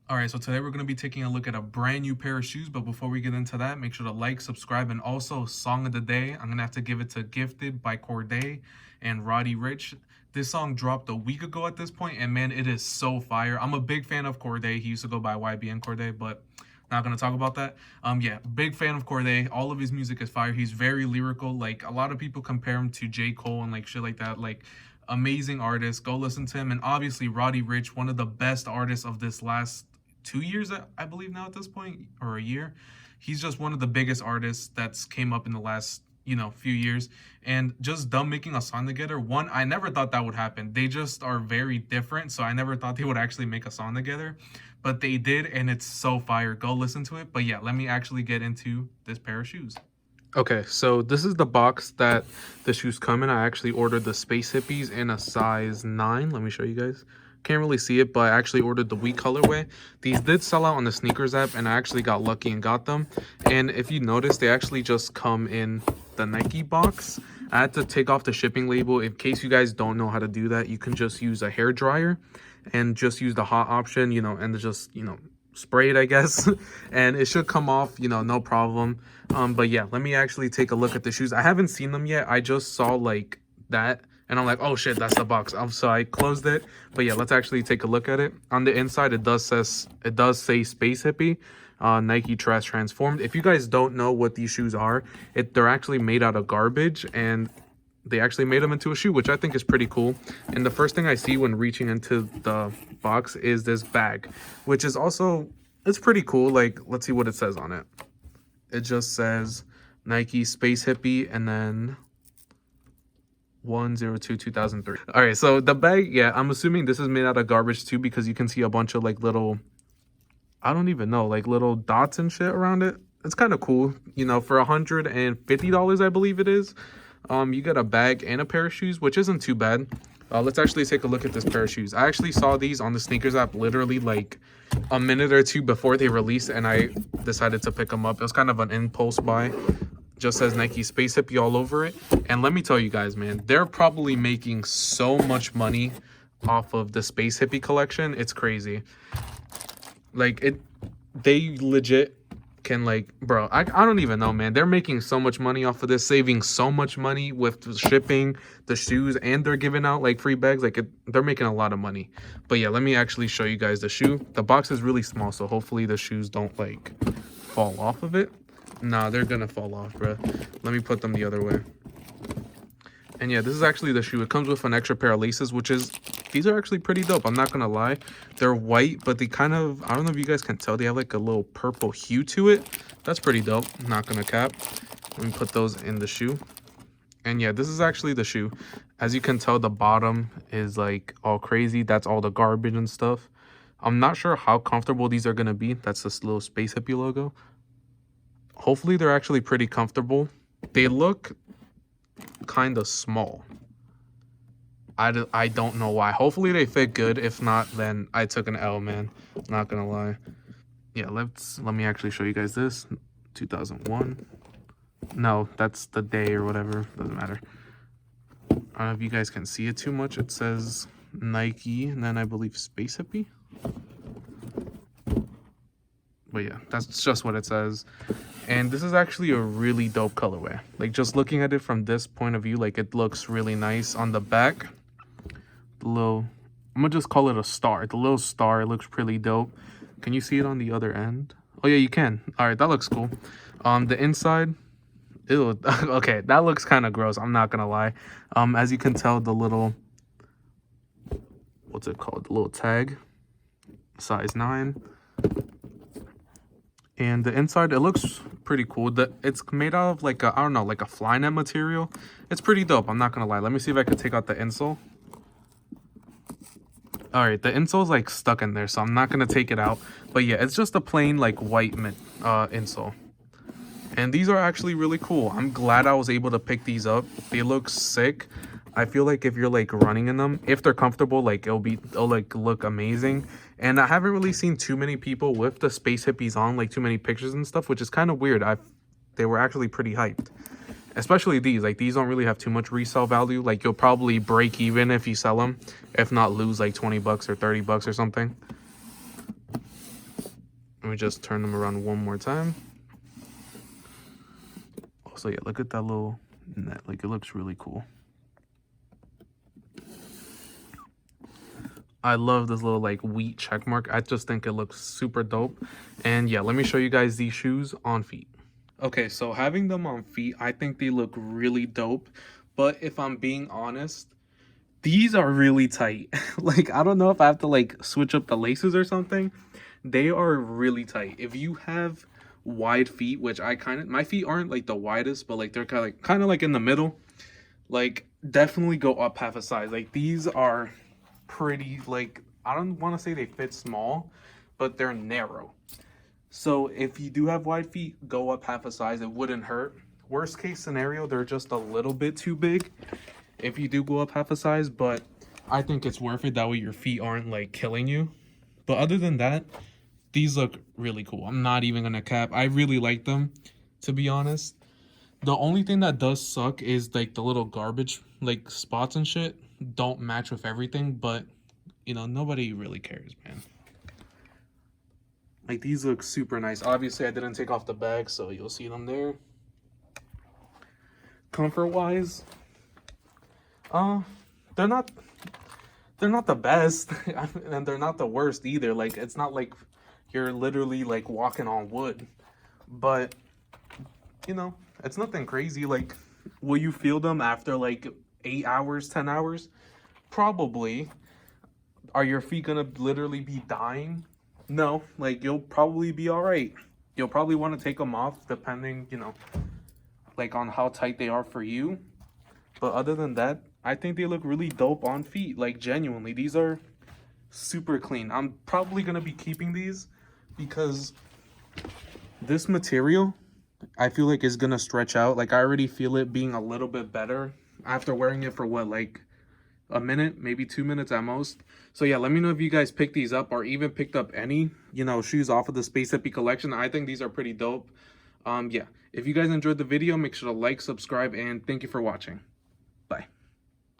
All right, so today we're going to be taking a look at a brand new pair of shoes. But before we get into that, make sure to like, subscribe, and also song of the day. I'm going to have to give it to Gifted by Corday and Roddy Rich. This song dropped a week ago at this point, and man, it is so fire. I'm a big fan of Corday. He used to go by YBN Corday, but not going to talk about that. Yeah, big fan of Corday. All of his music is fire. He's very lyrical. Like, a lot of people compare him to J. Cole and like shit like that. Like, amazing artist. Go listen to him. And obviously, Roddy Rich, one of the best artists of this last 2 years, I believe now at this point, or a year. He's just one of the biggest artists that's came up in the last, few years. And just them making a song together, one, I never thought that would happen. They just are very different, so I never thought they would actually make a song together. But they did, and it's so fire. Go listen to it. But yeah, let me actually get into this pair of shoes. Okay, so this is the box that the shoes come in. I actually ordered the Space Hippies in a size 9. Let me show you guys. Can't really see it, but I actually ordered the wheat colorway. These did sell out on the sneakers app, and I actually got lucky and got them. And if you notice, they actually just come in the Nike box. I had to take off the shipping label. In case you guys don't know how to do that, you can just use a hair dryer and just use the hot option, and just, spray it, I guess. And it should come off, no problem. But yeah, let me actually take a look at the shoes. I haven't seen them yet. I just saw like that, and I'm like, oh shit, that's the box. So I closed it. But yeah, let's actually take a look at it. On the inside, it does say Space Hippie, Nike Trash Transformed. If you guys don't know what these shoes are, they're actually made out of garbage, and they actually made them into a shoe, which I think is pretty cool. And the first thing I see when reaching into the box is this bag, which is also, it's pretty cool. Like, let's see what it says on it. It just says Nike Space Hippie, and then 1/02/2003. All right, so the bag, yeah, I'm assuming this is made out of garbage too, because you can see a bunch of like little, I don't even know, like little dots and shit around it. It's kind of cool, for $150, I believe it is. You get a bag and a pair of shoes, which isn't too bad. Let's actually take a look at this pair of shoes. I actually saw these on the sneakers app literally like a minute or two before they released, and I decided to pick them up. It was kind of an impulse buy. Just says Nike Space Hippie all over it. And let me tell you guys, man, they're probably making so much money off of the Space Hippie collection. It's crazy. Like, they legit can, like, bro, I don't even know, man. They're making so much money off of this, saving so much money with shipping the shoes, and they're giving out like free bags. Like, they're making a lot of money. But yeah, let me actually show you guys the shoe. The box is really small, so hopefully the shoes don't like fall off of it. Nah, they're gonna fall off, bro. Let me put them the other way. And yeah, this is actually the shoe. It comes with an extra pair of laces, these are actually pretty dope. I'm not gonna lie. They're white, but they kind of, I don't know if you guys can tell, they have like a little purple hue to it. That's pretty dope. I'm not gonna cap. Let me put those in the shoe. And yeah, this is actually the shoe. As you can tell, the bottom is like all crazy. That's all the garbage and stuff. I'm not sure how comfortable these are gonna be. That's this little Space Hippie logo. Hopefully they're actually pretty comfortable. They look kind of small. I don't know why. Hopefully they fit good. If not, then I took an L, man. Not gonna lie. Yeah, let me actually show you guys this. 2001. No, that's the day or whatever. Doesn't matter. I don't know if you guys can see it too much. It says Nike, and then I believe Space Hippie. But yeah, that's just what it says. And this is actually a really dope colorway. Like, just looking at it from this point of view, like, it looks really nice. On the back, the little, I'm gonna just call it a star. The little star, it looks pretty dope. Can you see it on the other end? Oh yeah, you can. All right, that looks cool. The inside, ew, okay, that looks kind of gross. I'm not gonna lie. As you can tell, the little, what's it called? The little tag, size 9. And the inside, it looks pretty cool. It's made out of like a, I don't know, like a fly net material. It's pretty dope. I'm not gonna lie. Let me see if I can take out the insole. All right, the insole's like stuck in there, so I'm not gonna take it out. But yeah, it's just a plain like white insole. And these are actually really cool. I'm glad I was able to pick these up. They look sick. I feel like if you're like running in them, if they're comfortable, like it'll like look amazing. And I haven't really seen too many people with the Space Hippies on, like too many pictures and stuff, which is kind of weird. They were actually pretty hyped. Especially these, like these don't really have too much resale value. Like you'll probably break even if you sell them, if not lose like 20 bucks or 30 bucks or something. Let me just turn them around one more time. Also, yeah, look at that little net. Like, it looks really cool. I love this little like wheat check mark. I just think it looks super dope. And yeah, let me show you guys these shoes on feet. Okay, so having them on feet, I think they look really dope. But if I'm being honest, these are really tight. Like, I don't know if I have to like switch up the laces or something. They are really tight. If you have wide feet, which my feet aren't like the widest, but like they're kind of like in the middle, like definitely go up half a size. Like, these are pretty, like, I don't want to say they fit small, but they're narrow. So if you do have wide feet, go up half a size. It wouldn't hurt. Worst case scenario, they're just a little bit too big if you do go up half a size, but I think it's worth it. That way your feet aren't like killing you. But other than that, these look really cool. I'm not even gonna cap. I really like them, to be honest. The only thing that does suck is like the little garbage like spots and shit don't match with everything, but you know, nobody really cares, man. Like, these look super nice. Obviously I didn't take off the bag, so you'll see them there. Comfort wise, they're not the best and they're not the worst either. Like, it's not like you're literally like walking on wood, but you know, it's nothing crazy. Like, will you feel them after like 8 hours, 10 hours? Probably. Are your feet gonna literally be dying? No, like, you'll probably be all right. You'll probably want to take them off depending, you know, like on how tight they are for you. But other than that, I think they look really dope on feet. Like, genuinely, these are super clean. I'm probably gonna be keeping these because this material, I feel like, is gonna stretch out. Like, I already feel it being a little bit better after wearing it for what, like a minute, maybe 2 minutes at most. So yeah, let me know if you guys picked these up or even picked up any, you know, shoes off of the Space Hippie collection. I think these are pretty dope. Yeah, if you guys enjoyed the video, make sure to like, subscribe, and thank you for watching. Bye.